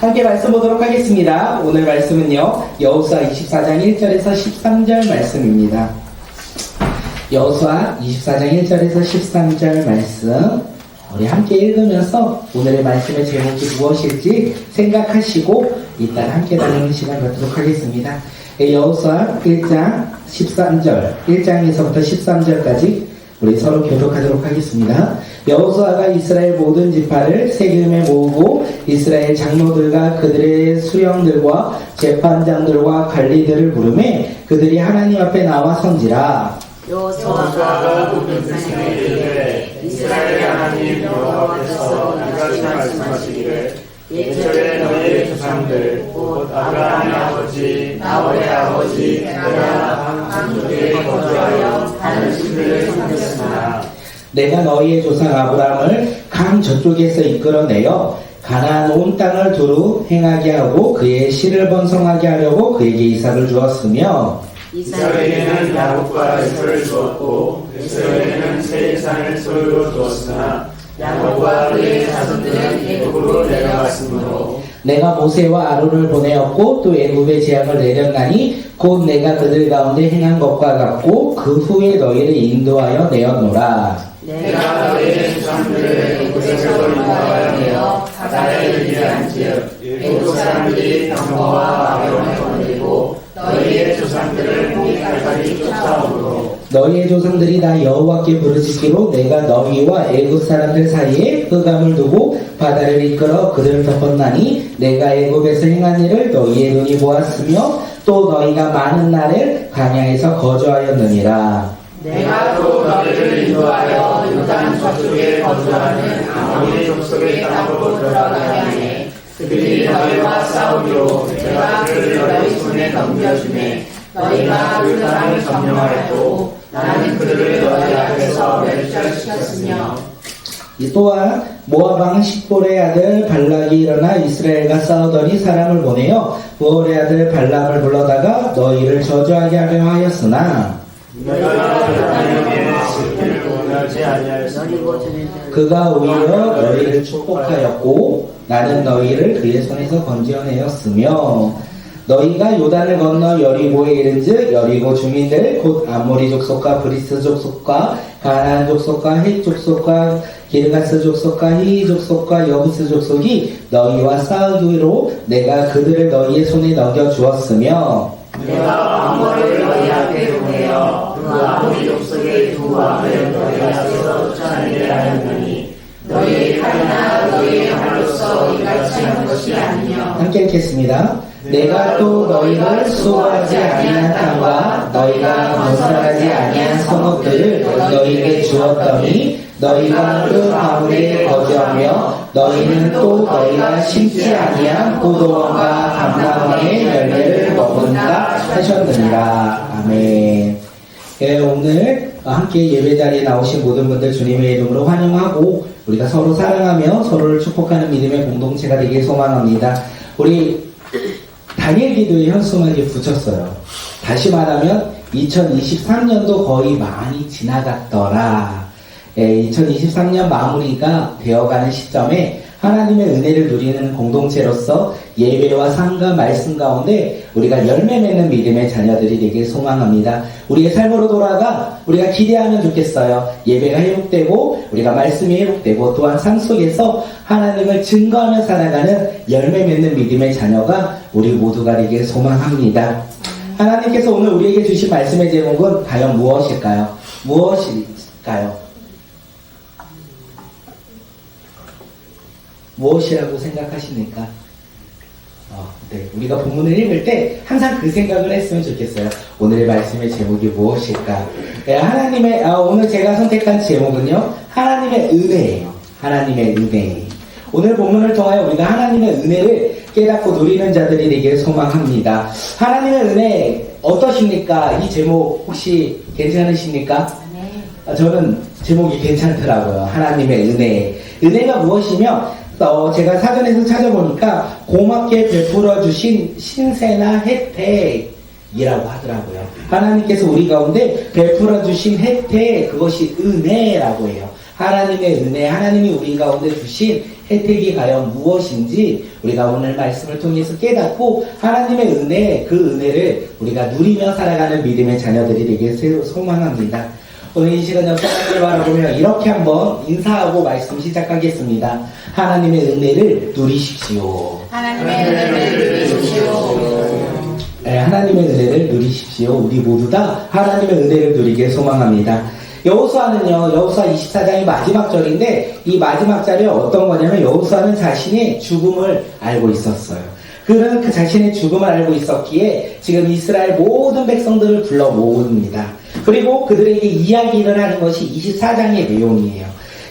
함께 말씀 보도록 하겠습니다. 오늘 말씀은요, 여호수아 24장 1절에서 13절 말씀입니다. 여호수아 24장 1절에서 13절 말씀, 우리 함께 읽으면서 오늘의 말씀의 제목이 무엇일지 생각하시고 이따가 함께 나누는 시간 갖도록 하겠습니다. 여호수아 1장 13절, 1장에서부터 13절까지 우리 서로 교독하도록 하겠습니다. 여호수아가 이스라엘 모든 지파를 세겜에 모으고 이스라엘 장로들과 그들의 수령들과 재판장들과 관리들을 부르매 그들이 하나님 앞에 나와 선지라. 여호수아가 모든 백성에게 이르되 이스라엘 하나님 여호와께서 이같이 말씀하시기를 옛절에 너희의 조상들 곧 아브라함의 아버지 나홀의 아버지 내가 한쪽에 거주하여 다른 신들을 섬겼으나 내가 너희의 조상 아브라함을 강 저쪽에서 이끌어내어 가나안 온 땅을 두루 행하게 하고 그의 씨를 번성하게 하려고 그에게 이삭을 주었으며 이삭에게는 야곱과 에서를 주었고 에서에게는 세례산을 소유로 주었으나 야곱과 그의 자손들은 애굽으로 내려갔으므로 내가 모세와 아론을 보내었고 또 애굽의 재앙을 내렸나니 곧 내가 그들 가운데 행한 것과 같고 그 후에 너희를 인도하여 내었노라. 내가 너희의 조상들을 애굽에서 인도하여 내어 바다에 이르게 한즉 애굽 사람들이 병거와 마병을 거느리고 너희의 조상들을 거기까지 쫓아오므로 너희의 조상들이 다 여호와께 부르짖기로 내가 너희와 애굽 사람들 사이에 흑암을 두고 바다를 이끌어 그들을 덮었나니 내가 애굽에서 행한 일을 너희의 눈이 보았으며 또 너희가 많은 날을 광야에서 거주하였느니라. 내가 또 너희를 인도하여 요단 저쪽에 거주하는 아모리 족속의 땅으로 들어가게 하니 그들이 너희와 싸우기로 내가 그들을 너희 손에 넘겨주매 너희가 그 땅을 점령하였고 나는 그들을 너희 앞에서 멸절시켰으며 또한 모압 왕 십볼의 아들 발락이 일어나 이스라엘과 싸우더니 사람을 보내어 부올의 아들 발람을 불러다가 너희를 저주하게 하려 하였으나 너희가 그땅에게 실패를 원하지 아니하였으므로 그가 오히려 너희를 축복하였고 나는 너희를 그의 손에서 건져내었으며 너희가 요단을 건너 여리고에 이른즉 여리고 주민들 곧 아모리 족속과 브리스 족속과 가나안 족속과 헷 족속과 기르가스 족속과 히이 족속과 여부스 족속이 너희와 싸우기로 내가 그들을 너희의 손에 넘겨 주었으며 내가 아모를 너희 앞에 보내어 그 아모리 족속의 두 왕을 너희 앞에서 쫓아내게 하였느니 너희의 칼이나 너희의 활로서 이같이 한 것이 아니며 함께 읽겠습니다. 내가 또 너희를 수호하지 아니한 땅과 너희가 건설하지 아니한 성읍들을 너희에게 주었더니 너희가 그 가운데 거주하며 너희는 또 너희가 심지 아니한 포도원과 감람원의 열매를 먹은다 하셨느니라. 아멘. 예, 오늘 함께 예배 자리에 나오신 모든 분들 주님의 이름으로 환영하고 우리가 서로 사랑하며 서로를 축복하는 믿음의 공동체가 되길 소망합니다. 우리 단일 기도에 현수막이 붙였어요. 다시 말하면 2023년도 거의 많이 지나갔더라. 2023년 마무리가 되어가는 시점에 하나님의 은혜를 누리는 공동체로서 예배와 삶과 말씀 가운데 우리가 열매 맺는 믿음의 자녀들이 되길 소망합니다. 우리의 삶으로 돌아가 우리가 기대하면 좋겠어요. 예배가 회복되고 우리가 말씀이 회복되고 또한 삶 속에서 하나님을 증거하며 살아가는 열매 맺는 믿음의 자녀가 우리 모두가 되길 소망합니다. 하나님께서 오늘 우리에게 주신 말씀의 제목은 과연 무엇일까요? 무엇일까요? 무엇이라고 생각하십니까? 네, 우리가 본문을 읽을 때 항상 그 생각을 했으면 좋겠어요. 오늘의 말씀의 제목이 무엇일까? 네, 하나님의 오늘 제가 선택한 제목은요, 하나님의 은혜예요. 하나님의 은혜. 오늘 본문을 통하여 우리가 하나님의 은혜를 깨닫고 누리는 자들이 되길 소망합니다. 하나님의 은혜 어떠십니까? 이 제목 혹시 괜찮으십니까? 네. 저는 제목이 괜찮더라고요. 하나님의 은혜. 은혜가 무엇이며 제가 사전에서 찾아보니까 고맙게 베풀어 주신 신세나 혜택이라고 하더라고요. 하나님께서 우리 가운데 베풀어 주신 혜택, 그것이 은혜라고 해요. 하나님의 은혜, 하나님이 우리 가운데 주신 혜택이 과연 무엇인지 우리가 오늘 말씀을 통해서 깨닫고 하나님의 은혜, 그 은혜를 우리가 누리며 살아가는 믿음의 자녀들이 되길 소망합니다. 오늘 이 시간 옆사람을 바라보며 이렇게 한번 인사하고 말씀 시작하겠습니다. 하나님의 은혜를 누리십시오. 하나님의 은혜를 누리십시오. 네, 하나님의 은혜를 누리십시오. 우리 모두 다 하나님의 은혜를 누리길 소망합니다. 여호수아는요, 여호수아 24장이 마지막 절인데 이 마지막 절이 어떤 거냐면 여호수아는 자신의 죽음을 알고 있었어요. 그는 그 자신의 죽음을 알고 있었기에 지금 이스라엘 모든 백성들을 불러 모읍니다. 그리고 그들에게 이야기를 하는 것이 24장의 내용이에요.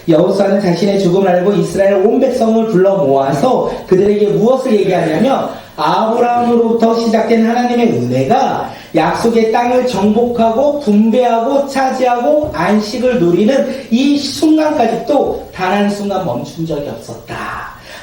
여호수아는 자신의 죽음을 알고 이스라엘 온 백성을 불러 모아서 그들에게 무엇을 얘기하냐면 아브라함으로부터 시작된 하나님의 은혜가 약속의 땅을 정복하고 분배하고 차지하고 안식을 누리는 이 순간까지도 단 한 순간 멈춘 적이 없었다.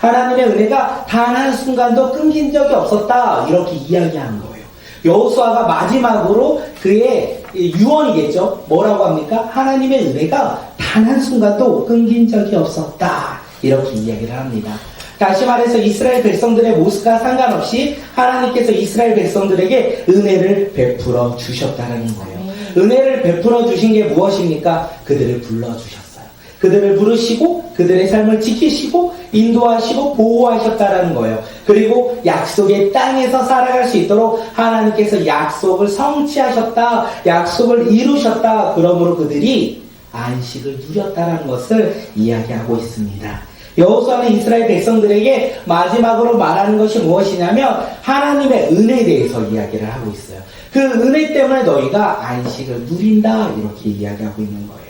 하나님의 은혜가 단 한 순간도 끊긴 적이 없었다. 이렇게 이야기한 거예요. 여호수아가 마지막으로 그의 유언이겠죠. 뭐라고 합니까? 하나님의 은혜가 단 한 순간도 끊긴 적이 없었다. 이렇게 이야기를 합니다. 다시 말해서 이스라엘 백성들의 모습과 상관없이 하나님께서 이스라엘 백성들에게 은혜를 베풀어 주셨다는 거예요. 은혜를 베풀어 주신 게 무엇입니까? 그들을 불러주셨어요. 그들을 부르시고 그들의 삶을 지키시고 인도하시고 보호하셨다는 거예요. 그리고 약속의 땅에서 살아갈 수 있도록 하나님께서 약속을 성취하셨다. 약속을 이루셨다. 그러므로 그들이 안식을 누렸다는 것을 이야기하고 있습니다. 여호수아는 이스라엘 백성들에게 마지막으로 말하는 것이 무엇이냐면 하나님의 은혜에 대해서 이야기를 하고 있어요. 그 은혜 때문에 너희가 안식을 누린다. 이렇게 이야기하고 있는 거예요.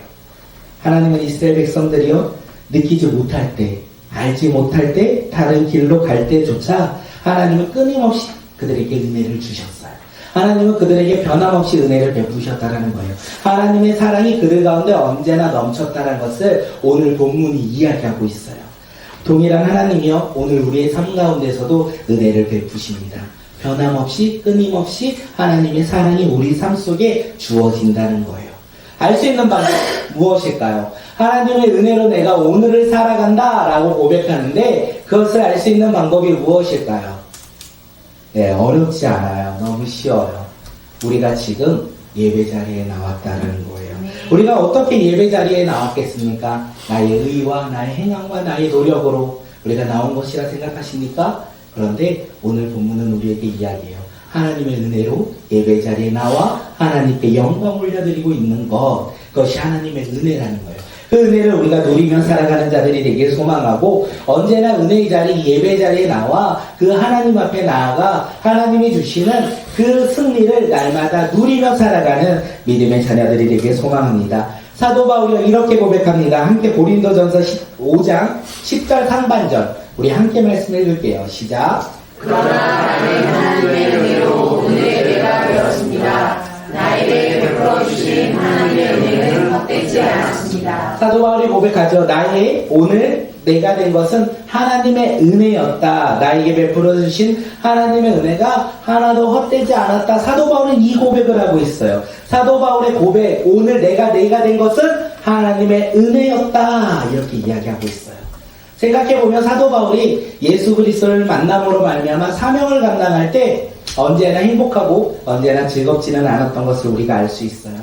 하나님은 이스라엘 백성들이요, 느끼지 못할 때, 알지 못할 때, 다른 길로 갈 때조차 하나님은 끊임없이 그들에게 은혜를 주셨어요. 하나님은 그들에게 변함없이 은혜를 베푸셨다는 거예요. 하나님의 사랑이 그들 가운데 언제나 넘쳤다는 것을 오늘 본문이 이야기하고 있어요. 동일한 하나님이요, 오늘 우리의 삶 가운데서도 은혜를 베푸십니다. 변함없이 끊임없이 하나님의 사랑이 우리 삶 속에 주어진다는 거예요. 알 수 있는 방법 무엇일까요? 하나님의 은혜로 내가 오늘을 살아간다 라고 고백하는데 그것을 알 수 있는 방법이 무엇일까요? 네, 어렵지 않아요. 너무 쉬워요. 우리가 지금 예배 자리에 나왔다는 거예요. 우리가 어떻게 예배 자리에 나왔겠습니까? 나의 의와 나의 행함과 나의 노력으로 우리가 나온 것이라 생각하십니까? 그런데 오늘 본문은 우리에게 이야기해요. 하나님의 은혜로 예배 자리에 나와 하나님께 영광 올려드리고 있는 것, 그것이 하나님의 은혜라는 거예요. 그 은혜를 우리가 누리며 살아가는 자들이 되길 소망하고 언제나 은혜의 자리, 예배 자리에 나와 그 하나님 앞에 나아가 하나님이 주시는 그 승리를 날마다 누리며 살아가는 믿음의 자녀들이 되길 소망합니다. 사도 바울이 이렇게 고백합니다. 함께 고린도전서 15장 10절 상반절 우리 함께 말씀 읽을게요. 시작. 그러나 나는 하나님의 은혜로 은혜가 되었습니다. 나에게 베풀어 주신 하나님의 은혜는 헛되지 않았습니다. 사도 바울이 고백하죠. 나의 오늘 내가 된 것은 하나님의 은혜였다. 나에게 베풀어 주신 하나님의 은혜가 하나도 헛되지 않았다. 사도 바울은 이 고백을 하고 있어요. 사도 바울의 고백, 오늘 내가 된 것은 하나님의 은혜였다. 이렇게 이야기하고 있어요. 생각해보면 사도 바울이 예수 그리스도를 만남으로 말미암아 사명을 감당할 때 언제나 행복하고 언제나 즐겁지는 않았던 것을 우리가 알 수 있어요.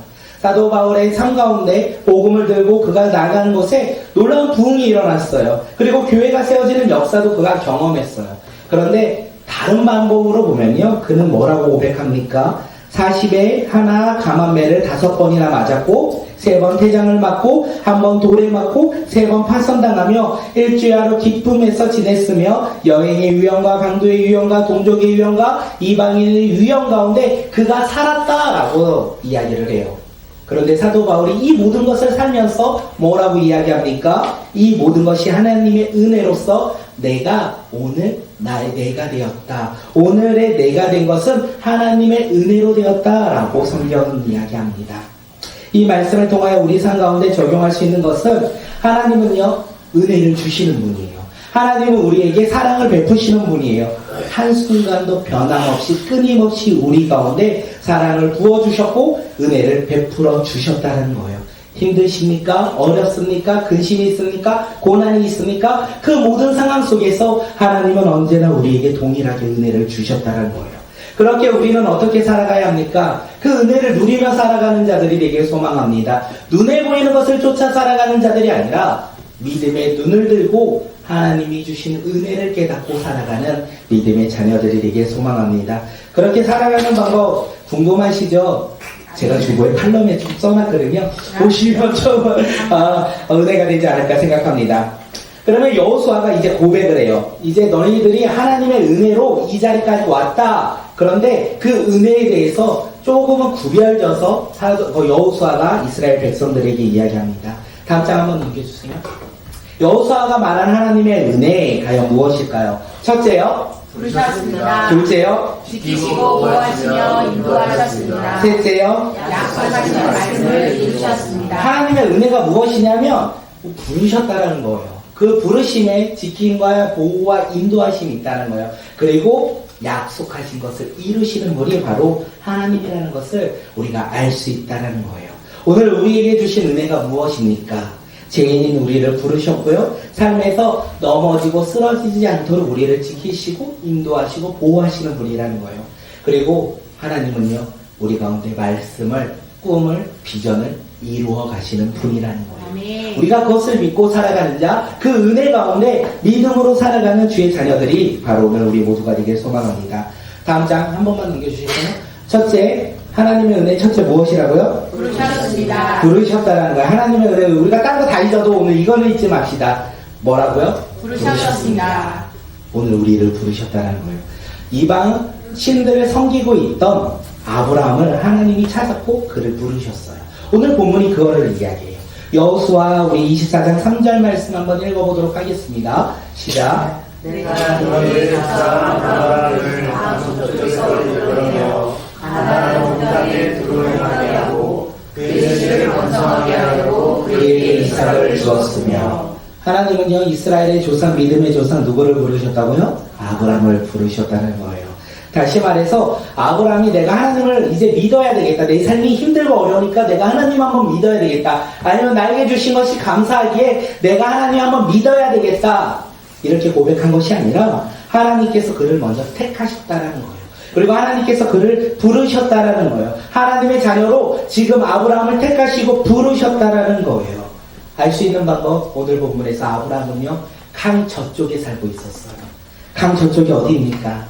사도 바울의 삶 가운데 복음을 들고 그가 나가는 곳에 놀라운 부흥이 일어났어요. 그리고 교회가 세워지는 역사도 그가 경험했어요. 그런데 다른 방법으로 보면요, 그는 뭐라고 고백합니까? 40에 하나 감암매를 5번이나 맞았고 3번 태장을 맞고 1번 돌에 맞고 3번 파선당하며 일주야로 기쁨에서 지냈으며 여행의 유형과 강도의 유형과 동족의 유형과 이방인의 유형 가운데 그가 살았다라고 이야기를 해요. 그런데 사도 바울이 이 모든 것을 살면서 뭐라고 이야기합니까? 이 모든 것이 하나님의 은혜로서 내가 오늘 나의 내가 되었다. 오늘의 내가 된 것은 하나님의 은혜로 되었다라고 성경은 이야기합니다. 이 말씀을 통하여 우리 삶 가운데 적용할 수 있는 것은 하나님은요, 은혜를 주시는 분이에요. 하나님은 우리에게 사랑을 베푸시는 분이에요. 한순간도 변함없이 끊임없이 우리 가운데 사랑을 부어주셨고 은혜를 베풀어 주셨다는 거예요. 힘드십니까? 어렵습니까? 근심이 있습니까? 고난이 있습니까? 그 모든 상황 속에서 하나님은 언제나 우리에게 동일하게 은혜를 주셨다는 거예요. 그렇게 우리는 어떻게 살아가야 합니까? 그 은혜를 누리며 살아가는 자들이 되길 소망합니다. 눈에 보이는 것을 쫓아 살아가는 자들이 아니라 믿음의 눈을 들고 하나님이 주신 은혜를 깨닫고 살아가는 믿음의 자녀들이 되길 소망합니다. 그렇게 살아가는 방법 궁금하시죠? 제가 주보에 칼럼에 좀 써놨거든요. 보시면 좀 은혜가 되지 않을까 생각합니다. 그러면 여호수아가 이제 고백을 해요. 이제 너희들이 하나님의 은혜로 이 자리까지 왔다. 그런데 그 은혜에 대해서 조금은 구별져서 여호수아가 이스라엘 백성들에게 이야기합니다. 다음 장 한번 넘겨주세요. 여호수아가 말한 하나님의 은혜 과연 무엇일까요? 첫째요. 부르셨습니다. 둘째요. 지키시고 보호하시며 인도하셨습니다. 셋째요. 약속하신 말씀을 이루셨습니다. 하나님의 은혜가 무엇이냐면 부르셨다는 거예요. 그 부르심에 지킴과 보호와 인도하심이 있다는 거예요. 그리고 약속하신 것을 이루시는 분이 바로 하나님이라는 것을 우리가 알 수 있다는 거예요. 오늘 우리에게 주신 은혜가 무엇입니까? 죄인인 우리를 부르셨고요. 삶에서 넘어지고 쓰러지지 않도록 우리를 지키시고 인도하시고 보호하시는 분이라는 거예요. 그리고 하나님은요, 우리 가운데 말씀을, 꿈을, 비전을 이루어 가시는 분이라는 거예요. 아멘. 우리가 그것을 믿고 살아가는 자, 그 은혜 가운데 믿음으로 살아가는 주의 자녀들이 바로 오늘 우리 모두가 되길 소망합니다. 다음 장 한 번만 넘겨주실까요? 첫째, 하나님의 은혜 첫째 무엇이라고요? 부르셨습니다. 부르셨다라는 거예요. 하나님의 은혜, 우리가 딴 거 다 잊어도 오늘 이거는 잊지 맙시다. 뭐라고요? 부르셨습니다. 오늘 우리를 부르셨다는 거예요. 이방 신들을 섬기고 있던 아브라함을 하나님이 찾았고 그를 부르셨어요. 오늘 본문이 그거를 이야기해요. 여호수아 우리 24장 3절 말씀 한번 읽어보도록 하겠습니다. 시작. 내가 너희의 사랑 나라를 한쪽에서 이끌어내어 가나안 온 땅에 들어오게 하고 그의 씨를 번성하게 하려고 그에게 이삭을 주었으며 하나님은요 이스라엘의 조상 믿음의 조상 누구를 부르셨다고요? 아브라함을 부르셨다는 거예요. 다시 말해서 아브라함이 내가 하나님을 이제 믿어야 되겠다. 내 삶이 힘들고 어려우니까 내가 하나님 한번 믿어야 되겠다. 아니면 나에게 주신 것이 감사하기에 내가 하나님 한번 믿어야 되겠다. 이렇게 고백한 것이 아니라 하나님께서 그를 먼저 택하셨다는 거예요. 그리고 하나님께서 그를 부르셨다라는 거예요. 하나님의 자녀로 지금 아브라함을 택하시고 부르셨다라는 거예요. 알 수 있는 방법 오늘 본문에서 아브라함은요 강 저쪽에 살고 있었어요. 강 저쪽이 어디입니까?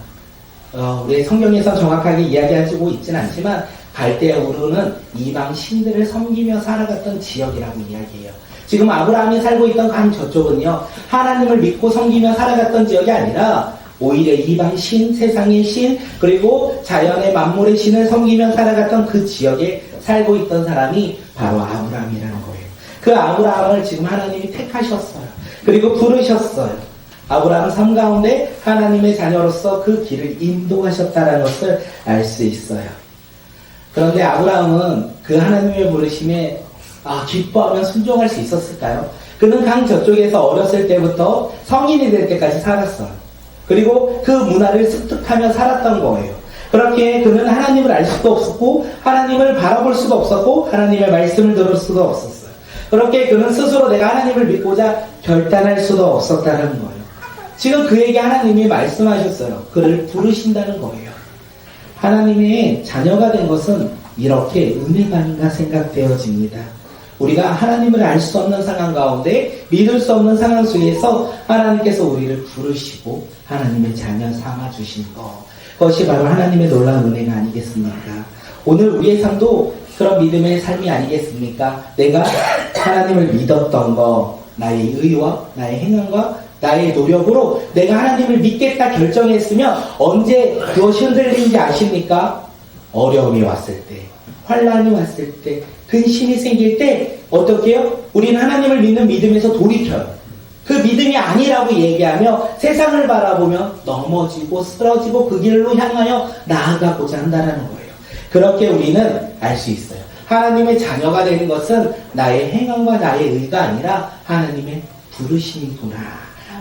우리 성경에서 정확하게 이야기하고 있지는 않지만 갈대아 우르는 이방 신들을 섬기며 살아갔던 지역이라고 이야기해요. 지금 아브라함이 살고 있던 강 저쪽은요 하나님을 믿고 섬기며 살아갔던 지역이 아니라 오히려 이방 신, 세상의 신, 그리고 자연의 만물의 신을 섬기며 살아갔던 그 지역에 살고 있던 사람이 바로 아브라함이라는 거예요. 그 아브라함을 지금 하나님이 택하셨어요. 그리고 부르셨어요. 아브라함 삶 가운데 하나님의 자녀로서 그 길을 인도하셨다는 것을 알 수 있어요. 그런데 아브라함은 그 하나님의 부르심에 기뻐하며 순종할 수 있었을까요? 그는 강 저쪽에서 어렸을 때부터 성인이 될 때까지 살았어요. 그리고 그 문화를 습득하며 살았던 거예요. 그렇게 그는 하나님을 알 수도 없었고 하나님을 바라볼 수도 없었고 하나님의 말씀을 들을 수도 없었어요. 그렇게 그는 스스로 내가 하나님을 믿고자 결단할 수도 없었다는 거예요. 지금 그에게 하나님이 말씀하셨어요. 그를 부르신다는 거예요. 하나님의 자녀가 된 것은 이렇게 은혜가 아닌가 생각되어집니다. 우리가 하나님을 알 수 없는 상황 가운데 믿을 수 없는 상황 속에서 하나님께서 우리를 부르시고 하나님의 자녀 삼아주신 것, 그것이 바로 하나님의 놀라운 은혜가 아니겠습니까? 오늘 우리의 삶도 그런 믿음의 삶이 아니겠습니까? 내가 하나님을 믿었던 거, 나의 의와 나의 행함과 나의 노력으로 내가 하나님을 믿겠다 결정했으면 언제 그것이 흔들리는지 아십니까? 어려움이 왔을 때, 환란이 왔을 때, 근심이 생길 때 어떻게 해요? 우리는 하나님을 믿는 믿음에서 돌이켜요. 그 믿음이 아니라고 얘기하며 세상을 바라보며 넘어지고 쓰러지고 그 길로 향하여 나아가고자 한다는 거예요. 그렇게 우리는 알 수 있어요. 하나님의 자녀가 되는 것은 나의 행함과 나의 의가 아니라 하나님의 부르심이구나.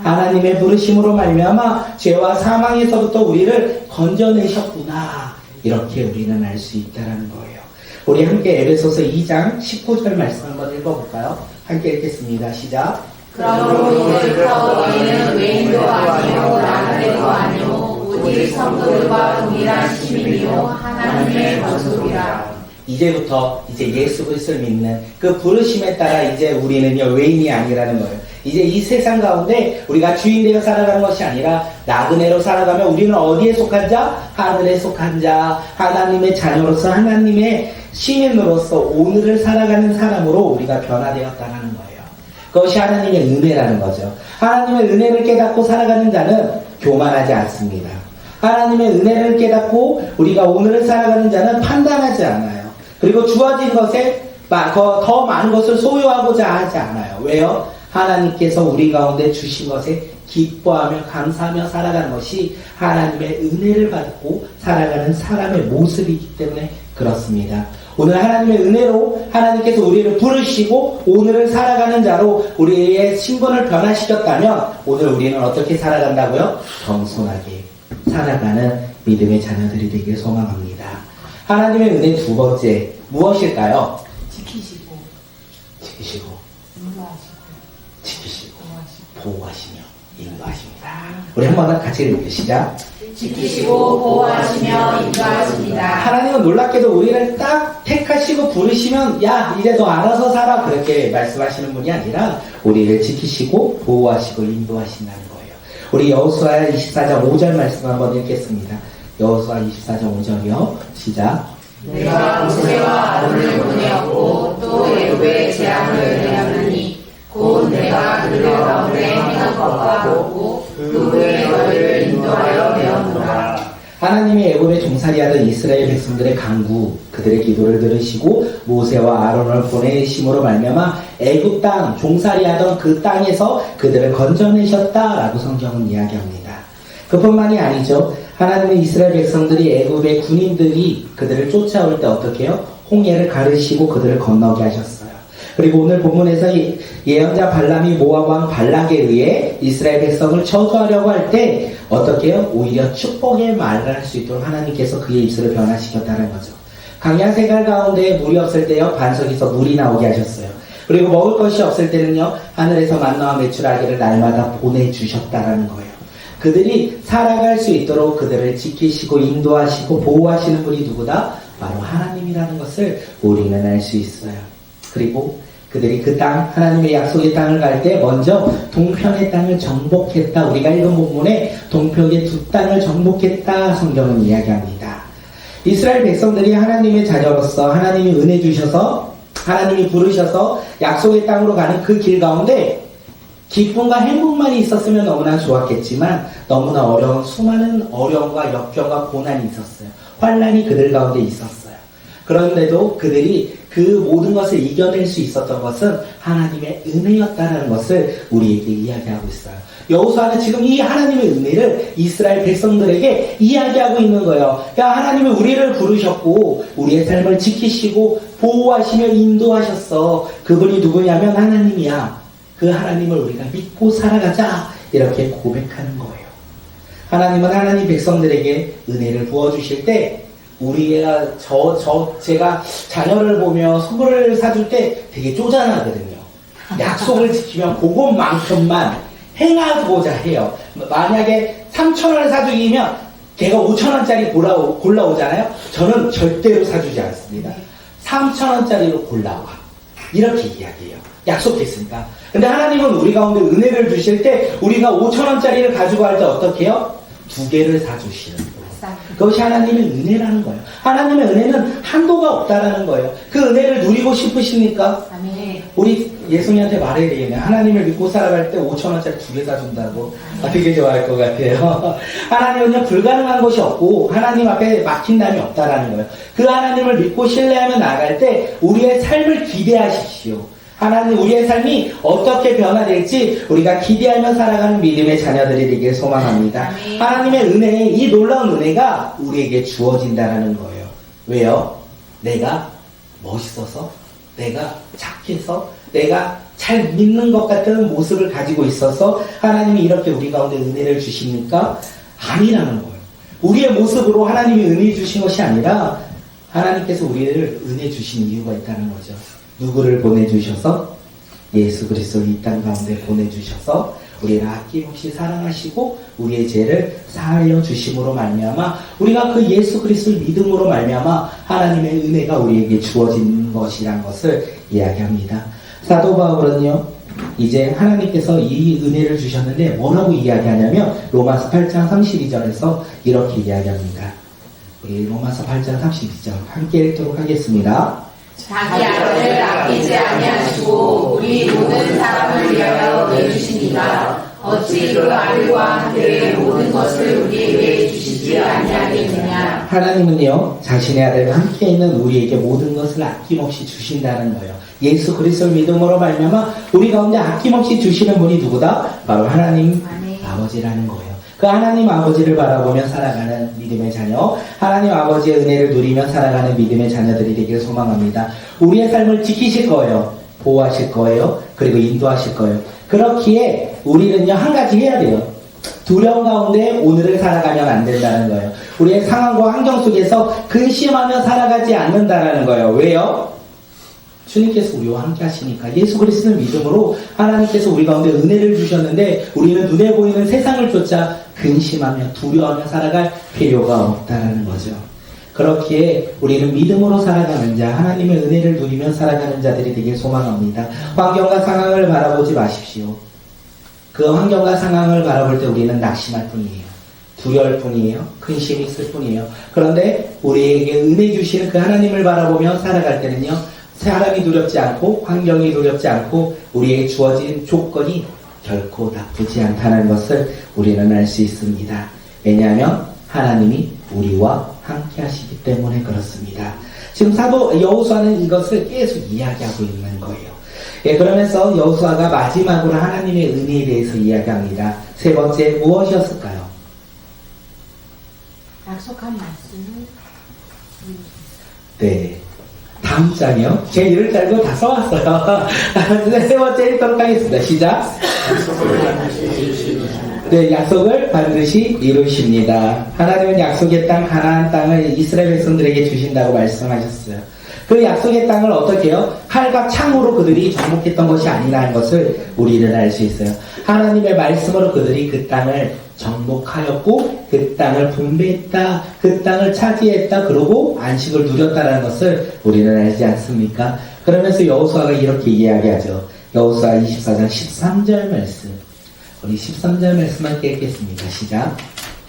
하나님의 부르심으로 말미암아 죄와 사망에서부터 우리를 건져내셨구나. 이렇게 우리는 알 수 있다는 거예요. 우리 함께 에베소서 2장 19절 말씀 한번 읽어볼까요? 함께 읽겠습니다. 시작. 그러므로 이제부터 너희는 외인도 아니요 나그네도 아니요 오직 성도들과 동일한 시민이요 하나님의 권속이라. 이제부터 이제 예수 그리스도를 믿는 그 부르심에 따라 이제 우리는요 외인이 아니라는 거예요. 이제 이 세상 가운데 우리가 주인 되어 살아가는 것이 아니라 나그네로 살아가면 우리는 어디에 속한 자? 하늘에 속한 자, 하나님의 자녀로서 하나님의 시민으로서 오늘을 살아가는 사람으로 우리가 변화되었다는 거예요. 그것이 하나님의 은혜라는 거죠. 하나님의 은혜를 깨닫고 살아가는 자는 교만하지 않습니다. 하나님의 은혜를 깨닫고 우리가 오늘을 살아가는 자는 판단하지 않아요. 그리고 주어진 것에 더 많은 것을 소유하고자 하지 않아요. 왜요? 하나님께서 우리 가운데 주신 것에 기뻐하며 감사하며 살아가는 것이 하나님의 은혜를 받고 살아가는 사람의 모습이기 때문에 그렇습니다. 오늘 하나님의 은혜로 하나님께서 우리를 부르시고 오늘을 살아가는 자로 우리의 신분을 변화시켰다면 오늘 우리는 어떻게 살아간다고요? 겸손하게 살아가는 믿음의 자녀들이 되길 소망합니다. 하나님의 은혜 두 번째 무엇일까요? 지키시고 지키시고 보호하시며 인도하십니다. 우리 한번 같이 읽으시자. 지키시고 보호하시며 인도하십니다. 하나님은 놀랍게도 우리를 딱 택하시고 부르시면 야 이제 너 알아서 살아 그렇게 말씀하시는 분이 아니라 우리를 지키시고 보호하시고 인도하신다는 거예요. 우리 여호수아 24장 5절 말씀 한번 읽겠습니다. 여호수아 24장 5절이요. 시작. 내가 모세와 아론을 보내었고 또 애굽의 재앙을 내었느니 곧 내가 그들 가운데 행한 것과 같고 그 후에 너희를 인도하여 배웠노라. 하나님이 애굽에 종살이하던 이스라엘 백성들의 간구, 그들의 기도를 들으시고 모세와 아론을 보내심으로 말미암아 애굽 땅, 종살이하던 그 땅에서 그들을 건져내셨다라고 성경은 이야기합니다. 그뿐만이 아니죠. 하나님의 이스라엘 백성들이 애굽의 군인들이 그들을 쫓아올 때 어떻게 해요? 홍해를 가르시고 그들을 건너게 하셨어요. 그리고 오늘 본문에서 예언자 발람이 모압 왕 발락에 의해 이스라엘 백성을 저주하려고 할 때 어떻게 해요? 오히려 축복의 말을 할 수 있도록 하나님께서 그의 입술을 변화시켰다는 거죠. 강야 세갈 가운데 물이 없을 때요 반석에서 물이 나오게 하셨어요. 그리고 먹을 것이 없을 때는요 하늘에서 만나와 메추라기를 날마다 보내주셨다라는 거예요. 그들이 살아갈 수 있도록 그들을 지키시고 인도하시고 보호하시는 분이 누구다? 바로 하나님이라는 것을 우리는 알 수 있어요. 그리고 그들이 그 땅, 하나님의 약속의 땅을 갈 때 먼저 동편의 땅을 정복했다. 우리가 읽은 본문에 동편의 두 땅을 정복했다. 성경은 이야기합니다. 이스라엘 백성들이 하나님의 자녀로서 하나님이 은혜 주셔서 하나님이 부르셔서 약속의 땅으로 가는 그 길 가운데 기쁨과 행복만이 있었으면 너무나 좋았겠지만 너무나 어려운 수많은 어려움과 역경과 고난이 있었어요. 환난이 그들 가운데 있었어요. 그런데도 그들이 그 모든 것을 이겨낼 수 있었던 것은 하나님의 은혜였다는 것을 우리에게 이야기하고 있어요. 여호수아는 지금 이 하나님의 은혜를 이스라엘 백성들에게 이야기하고 있는 거예요. 야, 하나님이 우리를 부르셨고 우리의 삶을 지키시고 보호하시며 인도하셨어. 그분이 누구냐면 하나님이야. 그 하나님을 우리가 믿고 살아가자. 이렇게 고백하는 거예요. 하나님은 하나님 백성들에게 은혜를 부어주실 때 우리가 제가 자녀를 보며 선물을 사줄 때 되게 쪼잔하거든요. 약속을 지키면 그것만큼만 행하고자 해요. 만약에 3,000원을 사주기면 걔가 5,000원짜리 골라오잖아요. 저는 절대로 사주지 않습니다. 3,000원짜리로 골라와. 이렇게 이야기해요. 약속했으니까. 근데 하나님은 우리 가운데 은혜를 주실 때 우리가 5,000원짜리를 가지고 갈 때 어떻게 해요? 2개를 사주시는 거예요. 그것이 하나님의 은혜라는 거예요. 하나님의 은혜는 한도가 없다라는 거예요. 그 은혜를 누리고 싶으십니까? 아멘. 우리 예수님한테 말해야 되겠네. 하나님을 믿고 살아갈 때 5,000원짜리 2개 사준다고. 되게 좋아할 것 같아요. 하나님은요, 불가능한 것이 없고, 하나님 앞에 막힌 담이 없다라는 거예요. 그 하나님을 믿고 신뢰하며 나아갈 때, 우리의 삶을 기대하십시오. 하나님, 우리의 삶이 어떻게 변화될지 우리가 기대하며 살아가는 믿음의 자녀들이 되길 소망합니다. 아멘. 하나님의 은혜, 이 놀라운 은혜가 우리에게 주어진다는 거예요. 왜요? 내가 멋있어서, 내가 착해서, 내가 잘 믿는 것 같은 모습을 가지고 있어서 하나님이 이렇게 우리 가운데 은혜를 주십니까? 아니라는 거예요. 우리의 모습으로 하나님이 은혜 주신 것이 아니라 하나님께서 우리를 은혜 주신 이유가 있다는 거죠. 누구를 보내주셔서? 예수 그리스도를 이 땅 가운데 보내주셔서 우리를 아낌없이 사랑하시고 우리의 죄를 사하여 주심으로 말미암아 우리가 그 예수 그리스도를 믿음으로 말미암아 하나님의 은혜가 우리에게 주어진 것이란 것을 이야기합니다. 사도 바울은요, 이제 하나님께서 이 은혜를 주셨는데 뭐라고 이야기하냐면 로마서 8장 32절에서 이렇게 이야기합니다. 우리 로마서 8장 32절 함께 읽도록 하겠습니다. 자기 아들을 아끼지 아니하시고 우리 모든 사람을 위하여 내주시니까 어찌 그 아들과 함께 모든 것을 우리에게 주시지 아니하겠느냐. 하나님은요, 자신의 아들과 함께 있는 우리에게 모든 것을 아낌없이 주신다는 거예요. 예수 그리스도를 믿음으로 말미암아 우리 가운데 아낌없이 주시는 분이 누구다? 바로 하나님 아버지라는 거예요. 그 하나님 아버지를 바라보며 살아가는 믿음의 자녀, 하나님 아버지의 은혜를 누리며 살아가는 믿음의 자녀들이 되기를 소망합니다. 우리의 삶을 지키실 거예요. 보호하실 거예요. 그리고 인도하실 거예요. 그렇기에 우리는요, 한 가지 해야 돼요. 두려움 가운데 오늘을 살아가면 안 된다는 거예요. 우리의 상황과 환경 속에서 근심하며 살아가지 않는다는 거예요. 왜요? 주님께서 우리와 함께 하시니까. 예수 그리스도를 믿음으로 하나님께서 우리 가운데 은혜를 주셨는데 우리는 눈에 보이는 세상을 쫓아 근심하며 두려워하며 살아갈 필요가 없다는 거죠. 그렇기에 우리는 믿음으로 살아가는 자, 하나님의 은혜를 누리며 살아가는 자들이 되길 소망합니다. 환경과 상황을 바라보지 마십시오. 그 환경과 상황을 바라볼 때 우리는 낙심할 뿐이에요. 두려울 뿐이에요. 근심이 있을 뿐이에요. 그런데 우리에게 은혜 주시는 그 하나님을 바라보며 살아갈 때는요, 사람이 두렵지 않고 환경이 두렵지 않고 우리에게 주어진 조건이 결코 나쁘지 않다는 것을 우리는 알 수 있습니다. 왜냐하면 하나님이 우리와 함께 하시기 때문에 그렇습니다. 지금 사도 여호수아는 이것을 계속 이야기하고 있는 거예요. 예, 그러면서 여호수아가 마지막으로 하나님의 은혜에 대해서 이야기합니다. 세 번째 무엇이었을까요? 약속한 말씀을 네. 다음 장이요. 제가 이럴 줄 알고 다 써왔어요. 세 번째 읽도록 하겠습니다. 시작. 네, 약속을 반드시 이루십니다. 하나님은 약속의 땅, 가나안 땅을 이스라엘 백성들에게 주신다고 말씀하셨어요. 그 약속의 땅을 어떻게 해요? 칼과 창으로 그들이 정복했던 것이 아니라는 것을 우리는 알 수 있어요. 하나님의 말씀으로 그들이 그 땅을 정복하였고 그 땅을 분배했다, 그 땅을 차지했다, 그러고 안식을 누렸다는 것을 우리는 알지 않습니까? 그러면서 여호수아가 이렇게 이야기하죠. 여호수아 24장 13절 말씀, 우리 13절 말씀 함께 읽겠습니다. 시작.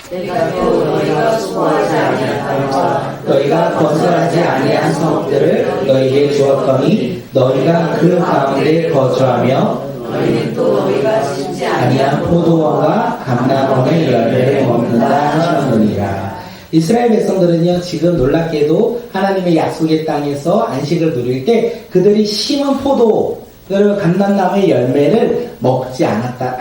내가 또 너희가 수고하지 아니하였다면 너희가 건설하지 아니한 성읍들을 너희에게 주었더니 너희가 그 가운데 거주하며 너희는 또 너희가 심지 아니한 포도원과 감람원의 열매를 먹는다 하셨느니라. 이스라엘 백성들은요, 지금 놀랍게도 하나님의 약속의 땅에서 안식을 누릴 때 그들이 심은 포도, 감람나무의 열매를 먹지 않았다.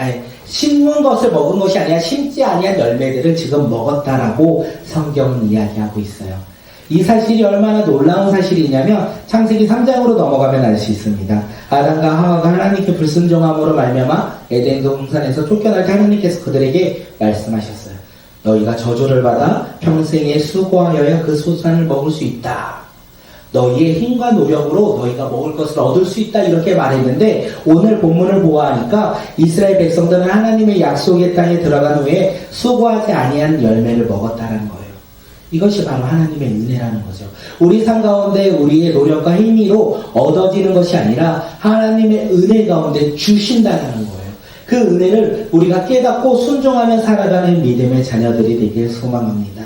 심는 것을 먹은 것이 아니라 심지 아니한 열매들을 지금 먹었다라고 성경은 이야기하고 있어요. 이 사실이 얼마나 놀라운 사실이냐면 창세기 3장으로 넘어가면 알 수 있습니다. 아담과 하와가 하나님께 불순종함으로 말미암아 에덴 동산에서 쫓겨날 때 하나님께서 그들에게 말씀하셨어요. 너희가 저주를 받아 평생에 수고하여야 그 소산을 먹을 수 있다. 너희의 힘과 노력으로 너희가 먹을 것을 얻을 수 있다, 이렇게 말했는데 오늘 본문을 보아하니까 이스라엘 백성들은 하나님의 약속의 땅에 들어간 후에 수고하지 아니한 열매를 먹었다는 거예요. 이것이 바로 하나님의 은혜라는 거죠. 우리 삶 가운데 우리의 노력과 힘으로 얻어지는 것이 아니라 하나님의 은혜 가운데 주신다는 거예요. 그 은혜를 우리가 깨닫고 순종하며 살아가는 믿음의 자녀들이 되길 소망합니다.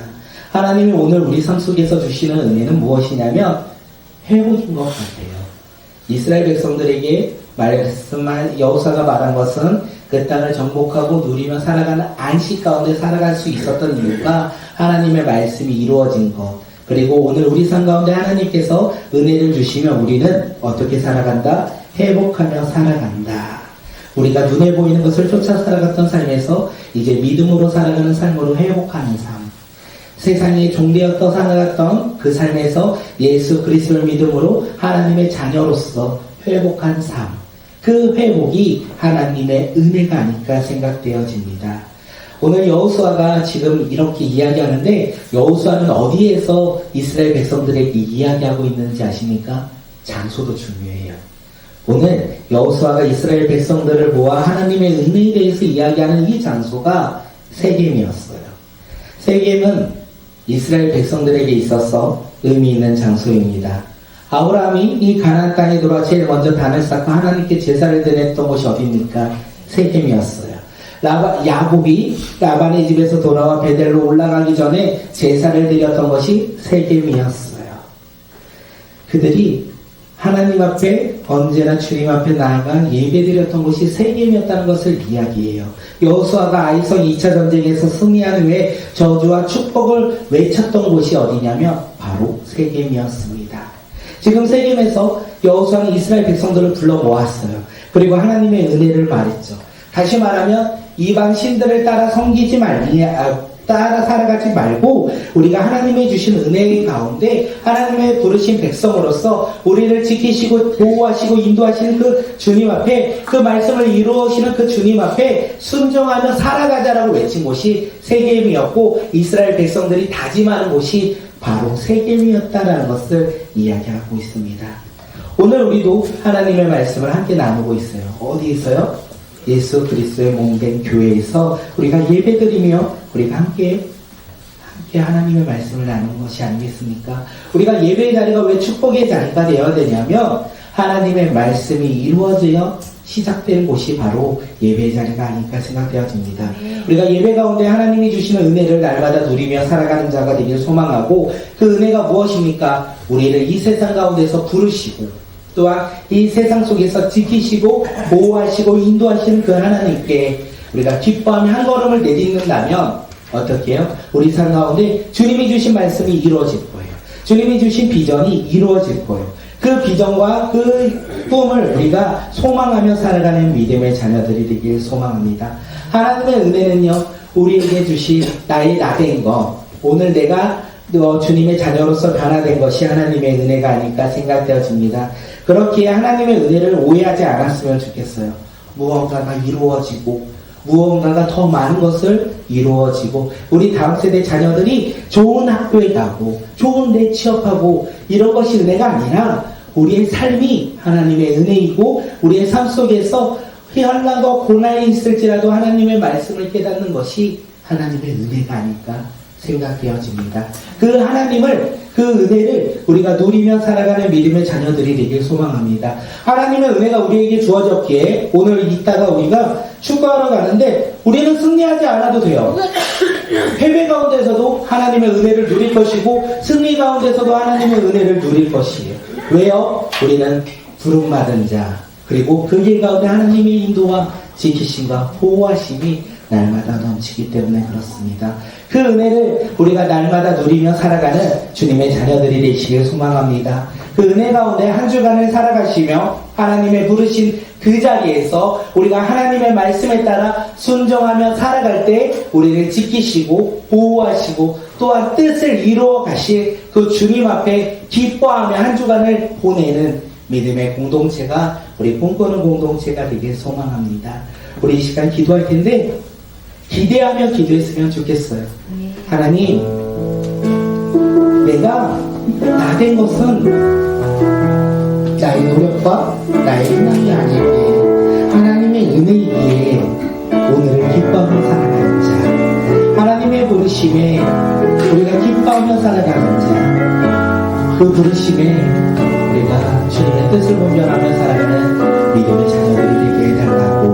하나님이 오늘 우리 삶 속에서 주시는 은혜는 무엇이냐면 회복인 것 같아요. 이스라엘 백성들에게 여호수아가 말한 것은 그 땅을 정복하고 누리며 살아가는 안식 가운데 살아갈 수 있었던 이유가 하나님의 말씀이 이루어진 것, 그리고 오늘 우리 삶 가운데 하나님께서 은혜를 주시면 우리는 어떻게 살아간다? 회복하며 살아간다. 우리가 눈에 보이는 것을 쫓아 살아갔던 삶에서 이제 믿음으로 살아가는 삶으로 회복하는 삶, 세상에 종되었던 살아갔던 그 삶에서 예수 그리스도를 믿음으로 하나님의 자녀로서 회복한 삶, 그 회복이 하나님의 은혜가 아닐까 생각되어집니다. 오늘 여호수아가 지금 이렇게 이야기하는데 여호수아는 어디에서 이스라엘 백성들에게 이야기하고 있는지 아십니까? 장소도 중요해요. 오늘 여호수아가 이스라엘 백성들을 모아 하나님의 은혜에 대해서 이야기하는 이 장소가 세겜이었어요. 세겜은 이스라엘 백성들에게 있어서 의미 있는 장소입니다. 아브라함이 이 가나안 땅에 들어와 제일 먼저 단을 쌓고 하나님께 제사를 드렸던 곳이 어디입니까? 세겜이었어요. 야곱이 라반의 집에서 돌아와 베델로 올라가기 전에 제사를 드렸던 것이 세겜이었어요. 그들이 하나님 앞에 언제나 주님 앞에 나아가 예배드렸던 곳이 세겜이었다는 것을 이야기해요. 여호수아가 아이성 2차 전쟁에서 승리한 후에 저주와 축복을 외쳤던 곳이 어디냐면 바로 세겜이었습니다. 지금 세겜에서 여호수아는 이스라엘 백성들을 불러 모았어요. 그리고 하나님의 은혜를 말했죠. 다시 말하면 이방 신들을 따라 따라 살아가지 말고 우리가 하나님의 주신 은혜 가운데 하나님의 부르신 백성으로서 우리를 지키시고 보호하시고 인도하시는 그 주님 앞에 그 말씀을 이루시는 그 주님 앞에 순종하며 살아가자라고 외친 곳이 세겜이었고 이스라엘 백성들이 다짐하는 곳이 바로 세겜이었다라는 것을 이야기하고 있습니다. 오늘 우리도 하나님의 말씀을 함께 나누고 있어요. 어디에서요? 예수 그리스도의 몸된 교회에서 우리가 예배드리며 우리가 함께 하나님의 말씀을 나누는 것이 아니겠습니까? 우리가 예배의 자리가 왜 축복의 자리가 되어야 되냐면 하나님의 말씀이 이루어져 시작된 곳이 바로 예배의 자리가 아닐까 생각되어집니다. 우리가 예배 가운데 하나님이 주시는 은혜를 날마다 누리며 살아가는 자가 되길 소망하고 그 은혜가 무엇입니까? 우리를 이 세상 가운데서 부르시고 또한 이 세상 속에서 지키시고 보호하시고 인도하시는 그 하나님께 우리가 기뻐하며 한 걸음을 내딛는다면 어떻게 해요? 우리 삶 가운데 주님이 주신 말씀이 이루어질 거예요. 주님이 주신 비전이 이루어질 거예요. 그 비전과 그 꿈을 우리가 소망하며 살아가는 믿음의 자녀들이 되길 소망합니다. 하나님의 은혜는요, 우리에게 주신 나의 나된 것, 오늘 내가 주님의 자녀로서 변화된 것이 하나님의 은혜가 아닐까 생각되어집니다. 그렇기에 하나님의 은혜를 오해하지 않았으면 좋겠어요. 무언가가 이루어지고 무언가가 더 많은 것을 이루어지고 우리 다음 세대 자녀들이 좋은 학교에 가고 좋은 데 취업하고 이런 것이 은혜가 아니라 우리의 삶이 하나님의 은혜이고 우리의 삶 속에서 환난과 고난이 있을지라도 하나님의 말씀을 깨닫는 것이 하나님의 은혜가 아닐까 생각되어집니다. 그 하나님을, 그 은혜를 우리가 누리며 살아가는 믿음의 자녀들이 되길 소망합니다. 하나님의 은혜가 우리에게 주어졌기에 오늘 이따가 우리가 축구하러 가는데 우리는 승리하지 않아도 돼요. 패배 가운데서도 하나님의 은혜를 누릴 것이고 승리 가운데서도 하나님의 은혜를 누릴 것이에요. 왜요? 우리는 부름받은 자 그리고 그 길 가운데 하나님의 인도와 지키심과 보호하심이 날마다 넘치기 때문에 그렇습니다. 그 은혜를 우리가 날마다 누리며 살아가는 주님의 자녀들이 되시길 소망합니다. 그 은혜 가운데 한 주간을 살아가시며 하나님의 부르신 그 자리에서 우리가 하나님의 말씀에 따라 순종하며 살아갈 때 우리를 지키시고 보호하시고 또한 뜻을 이루어 가실 그 주님 앞에 기뻐하며 한 주간을 보내는 믿음의 공동체가 우리 꿈꾸는 공동체가 되길 소망합니다. 우리 이 시간 기도할 텐데 기대하며 기도했으면 좋겠어요. 하나님, 내가 나 된 것은 나의 노력과 나의 힘이 아니기에 하나님의 은혜이기에 오늘을 기뻐하며 살아가는 자, 하나님의 부르심에 우리가 기뻐하며 살아가는 자, 그 부르심에 우리가 주님의 뜻을 분별하며 살아가는 믿음의 자녀들이 되게 해달라고